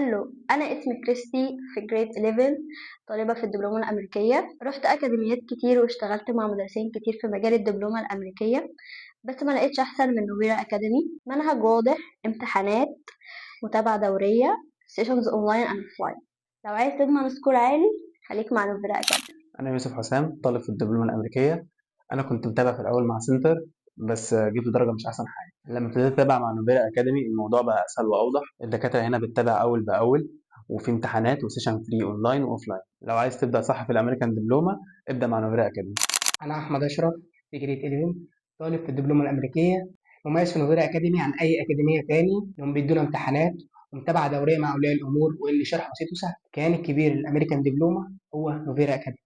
هلو، أنا اسمي كريستي في جريد 11، طالبة في الدبلومة الأمريكية. رحت أكاديميات كتير واشتغلت مع مدرسين كتير في مجال الدبلومة الأمريكية، بس ما لقيتش أحسن من نوفيرا أكاديمي. منهج واضح، امتحانات، متابعة دورية، سيشنز أونلاين أند أوفلاين. لو عايز تضمن سكور عالي خليك مع نوفيرا أكاديمي. أنا يوسف حسام، طالب في الدبلومة الأمريكية. أنا كنت متابع في الأول مع سنتر، بس جبت درجة مش أحسن حاجة. لما ابتديت أتابع مع نوفيرا أكاديمي الموضوع بقى أسهل وأوضح. الدكاترة هنا بتتابع أول بأول، وفي امتحانات وسيشن فري أونلاين وأوفلاين. لو عايز تبدأ صح في الأمريكان دبلومة ابدأ مع نوفيرا أكاديمي. أنا أحمد أشرف في جريد 11، طالب في الدبلومة الأمريكية. مميز في نوفيرا أكاديمي عن أي أكاديمية تاني إنهم بيدونا امتحانات ومتابعة دورية مع أولياء الأمور، واللي شرحه بسيط وسهل. الكيان الكبير للأمريكان دبلومة هو نوفيرا أكاديمي.